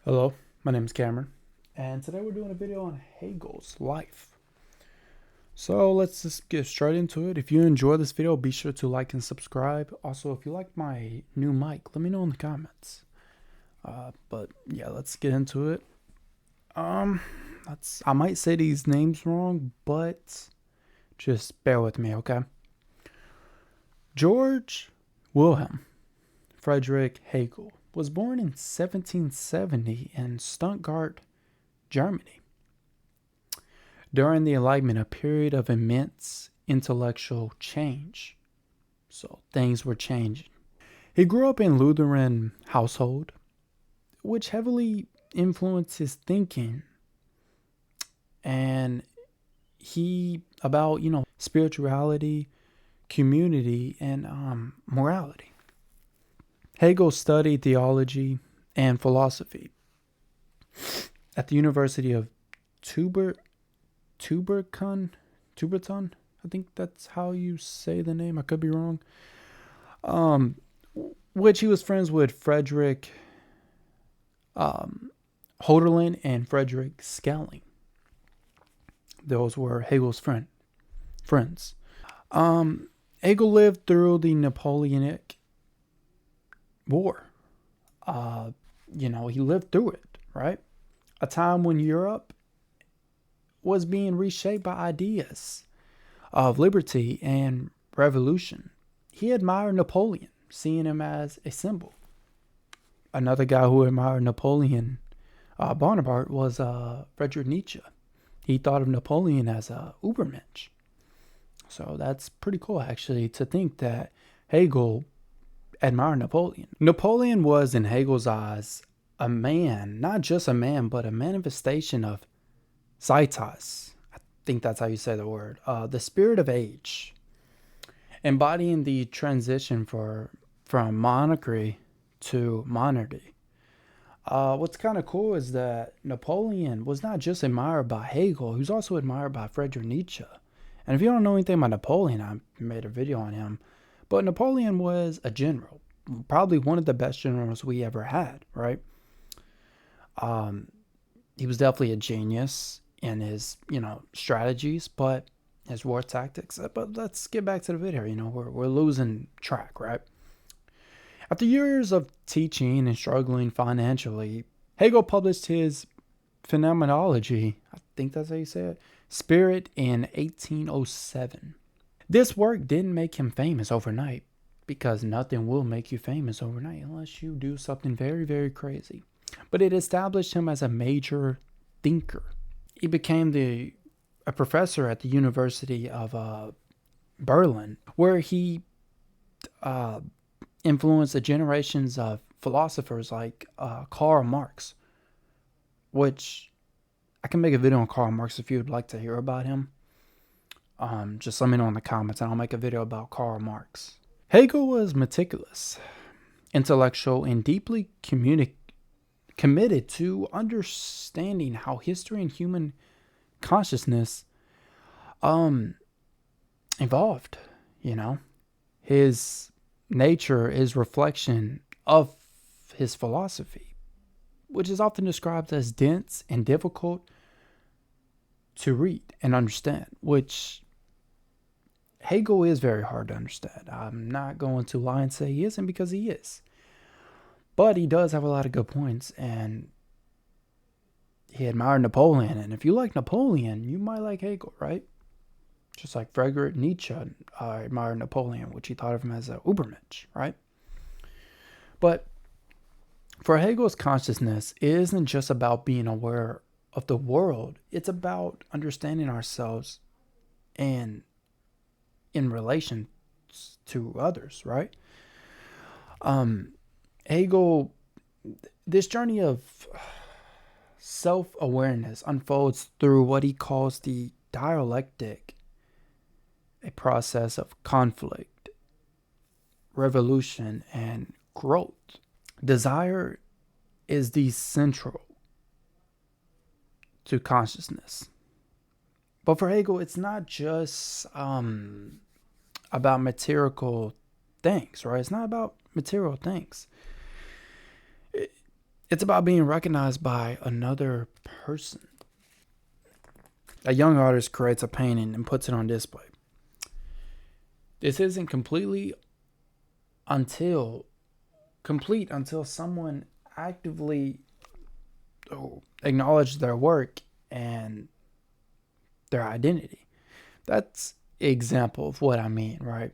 Hello, my name is Cameron, and today we're doing a video on Hegel's life. So let's just get straight into it. If you enjoy this video, be sure to like and subscribe. Also, if you like my new mic, let me know in the comments. But yeah, let's get into it. I might say these names wrong, but just bear with me, okay? George Wilhelm Friedrich Hegel was born in 1770 in Stuttgart, Germany. During the Enlightenment, a period of immense intellectual change. So things were changing. He grew up in a Lutheran household, which heavily influenced his thinking and about spirituality, community, and morality. Hegel studied theology and philosophy at the University of Tuberton. I think that's how you say the name. I could be wrong. Which he was friends with Frederick Hoderlin and Frederick Schelling. Those were Hegel's friends. Hegel lived through the Napoleonic War. He lived through it, right? A time when Europe was being reshaped by ideas of liberty and revolution. He admired Napoleon, seeing him as a symbol. Another guy who admired Napoleon Bonaparte was Friedrich Nietzsche. He thought of Napoleon as a Übermensch. So that's pretty cool, actually, to think that Hegel admired Napoleon. Napoleon was, in Hegel's eyes, a man, not just a man, but a manifestation of Zeitgeist. I think that's how you say the word. The spirit of age, embodying the transition from monarchy to monarchy. What's kind of cool is that Napoleon was not just admired by Hegel, he was also admired by Friedrich Nietzsche. And if you don't know anything about Napoleon, I made a video on him. But Napoleon was a general, probably one of the best generals we ever had, right? He was definitely a genius in his, strategies, but his war tactics. But let's get back to the video. We're losing track, right? After years of teaching and struggling financially, Hegel published his Phenomenology, I think that's how you say it, Spirit in 1807. This work didn't make him famous overnight, because nothing will make you famous overnight unless you do something very, very crazy. But it established him as a major thinker. He became a professor at the University of Berlin, where he influenced the generations of philosophers like Karl Marx, which I can make a video on Karl Marx if you would like to hear about him. Just let me know in the comments and I'll make a video about Karl Marx. Hegel was meticulous, intellectual, and deeply committed to understanding how history and human consciousness evolved. His nature is reflection of his philosophy, which is often described as dense and difficult to read and understand, which Hegel is very hard to understand. I'm not going to lie and say he isn't, because he is. But he does have a lot of good points, and he admired Napoleon. And if you like Napoleon, you might like Hegel, right? Just like Friedrich Nietzsche admired Napoleon, which he thought of him as a Übermensch, right? But for Hegel's consciousness, it isn't just about being aware of the world. It's about understanding ourselves and in relation to others, right? Hegel, this journey of self-awareness unfolds through what he calls the dialectic, a process of conflict, revolution, and growth. Desire is the central to consciousness. But for Hegel, it's not just about material things, right? It's not about material things. It's about being recognized by another person. A young artist creates a painting and puts it on display. This isn't until complete until someone actively acknowledges their work and their identity. That's an example of what I mean, right?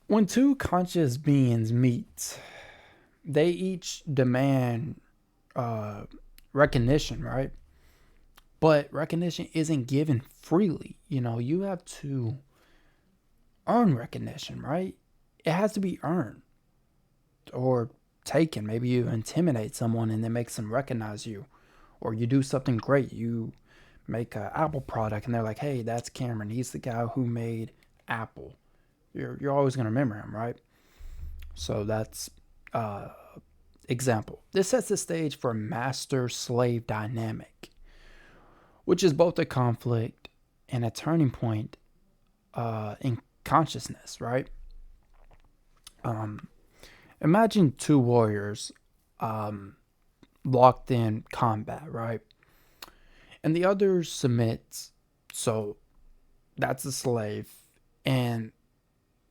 When two conscious beings meet, they each demand recognition, right? But recognition isn't given freely. You have to earn recognition, right? It has to be earned or taken. Maybe you intimidate someone and that makes them recognize you, or you do something great. You make an Apple product and they're like, "Hey, that's Cameron. He's the guy who made Apple." You're always gonna remember him, right? So that's example. This sets the stage for master-slave dynamic, which is both a conflict and a turning point in consciousness, right? Imagine two warriors locked in combat, right? And the other submits, so that's a slave, and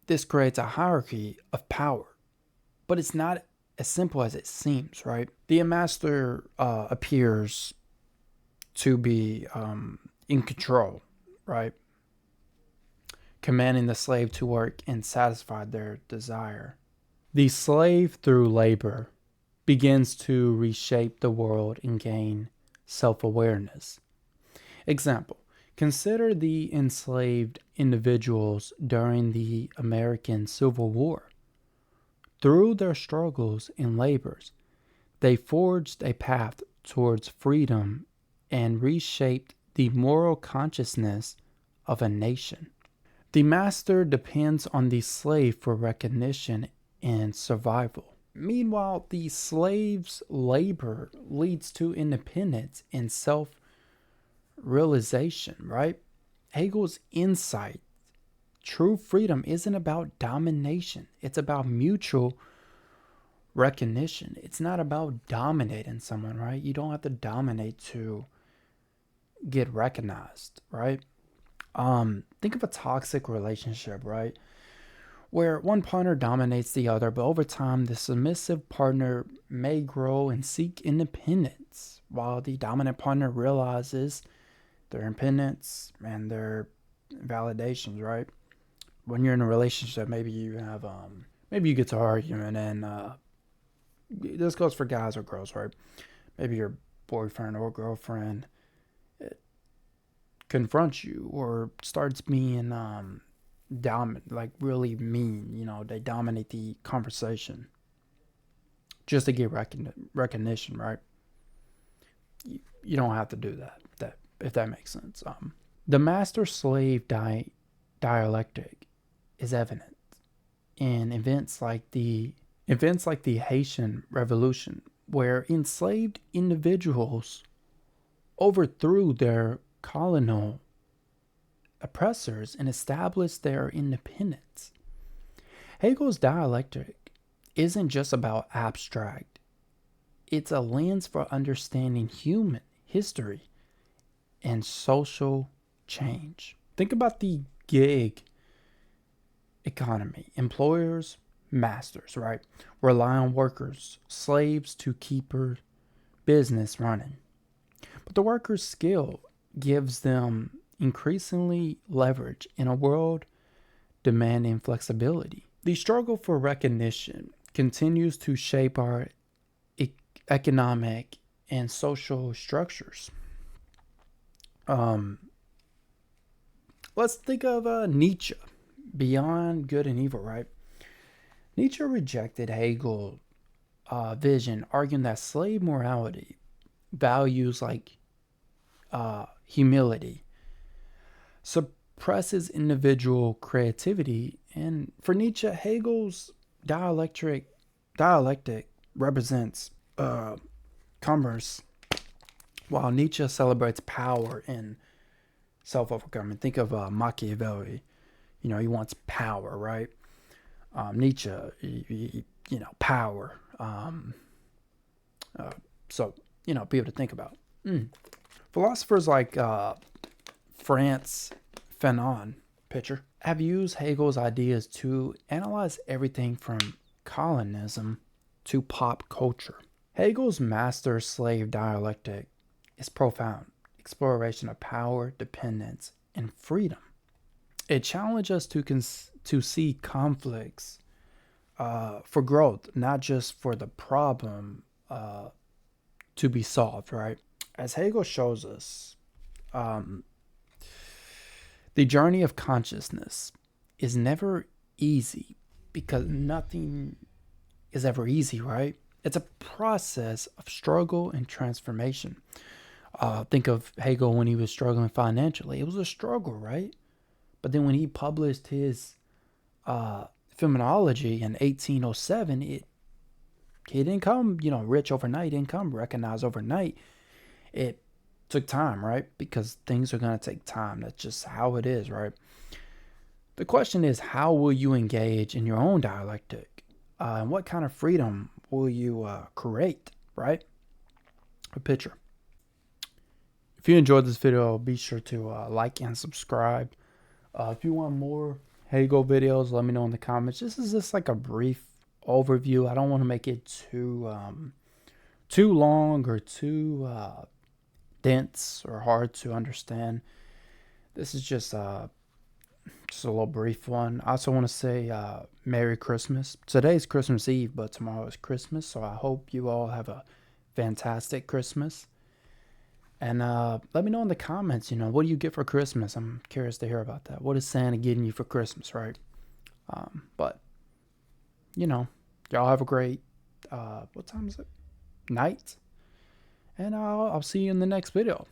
this creates a hierarchy of power. But it's not as simple as it seems, right? The master appears to be in control, right? Commanding the slave to work and satisfy their desire. The slave, through labor, begins to reshape the world and gain self-awareness. Example, consider the enslaved individuals during the American Civil War. Through their struggles and labors, they forged a path towards freedom and reshaped the moral consciousness of a nation. The master depends on the slave for recognition and survival. Meanwhile, the slave's labor leads to independence and self-realization, right? Hegel's insight, true freedom isn't about domination. It's about mutual recognition. It's not about dominating someone, right? You don't have to dominate to get recognized, right? Think of a toxic relationship, right? Where one partner dominates the other, but over time, the submissive partner may grow and seek independence, while the dominant partner realizes their independence and their validations, right? When you're in a relationship, maybe you get to arguing, and this goes for guys or girls, right? Maybe your boyfriend or girlfriend confronts you or starts being like really mean. They dominate the conversation just to get recognition, right? You don't have to do that if that makes sense. The master-slave dialectic is evident in events like the Haitian Revolution, where enslaved individuals overthrew their colonial oppressors and established their independence. Hegel's dialectic isn't just about abstract. It's a lens for understanding human history and social change. Think about the gig economy. Employers, masters, right? Rely on workers, slaves to keep her business running. But the worker's skill gives them increasingly leverage in a world demanding flexibility. The struggle for recognition continues to shape our economic and social structures. Let's think of Nietzsche, Beyond Good and Evil, right? Nietzsche rejected Hegel's vision, arguing that slave morality, values like humility, suppresses individual creativity. And for Nietzsche, Hegel's dialectic represents commerce, while Nietzsche celebrates power and self-overcoming. Think of Machiavelli. He wants power, right? Nietzsche, power. So, people to think about. Philosophers like Franz Fanon, picture, have used Hegel's ideas to analyze everything from Calvinism to pop culture. Hegel's master-slave dialectic is profound exploration of power, dependence, and freedom. It challenges us to see conflicts for growth, not just for the problem to be solved, right? As Hegel shows us, the journey of consciousness is never easy because nothing is ever easy, right? It's a process of struggle and transformation. Think of Hegel when he was struggling financially. It was a struggle, right? But then when he published his Phenomenology in 1807, he didn't come, rich overnight. He didn't come recognized overnight. It took time, right? Because things are going to take time. That's just how it is, right? The question is, how will you engage in your own dialectic? And what kind of freedom will you create, right? A picture. If you enjoyed this video, be sure to like and subscribe. If you want more Hegel videos, let me know in the comments. This is just like a brief overview. I don't want to make it too long or too dense or hard to understand. This is just a little brief one. I also want to say Merry Christmas. Today's Christmas Eve, but tomorrow is Christmas, so I hope you all have a fantastic Christmas. And let me know in the comments, what do you get for Christmas? I'm curious to hear about that. What is Santa getting you for Christmas, right? But, y'all have a great, what time is it? Night. And I'll see you in the next video.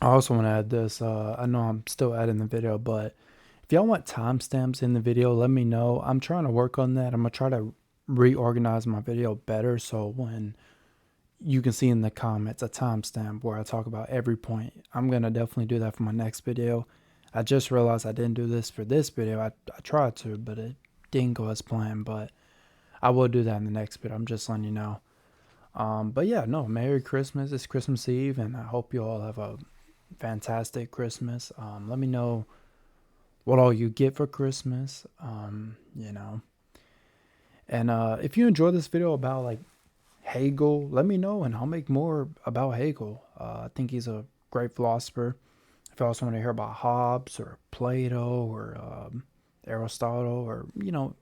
I also want to add this. I know I'm still adding the video, but if y'all want timestamps in the video, let me know. I'm trying to work on that. I'm going to try to reorganize my video better so when you can see in the comments a timestamp where I talk about every point. I'm going to definitely do that for my next video. I just realized I didn't do this for this video. I tried to, but it didn't go as planned. But I will do that in the next video. I'm just letting you know. But yeah, no, Merry Christmas. It's Christmas Eve, and I hope you all have a fantastic Christmas. Let me know what all you get for Christmas, And if you enjoy this video about like Hegel, let me know and I'll make more about Hegel. I think he's a great philosopher. If you also want to hear about Hobbes or Plato or Aristotle or,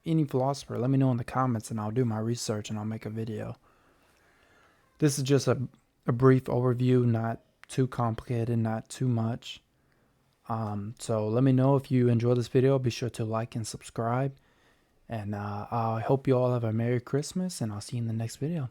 any philosopher, let me know in the comments and I'll do my research and I'll make a video. This is just a brief overview, not too complicated, not too much. So let me know if you enjoy this video. Be sure to like and subscribe. And I hope you all have a Merry Christmas, and I'll see you in the next video.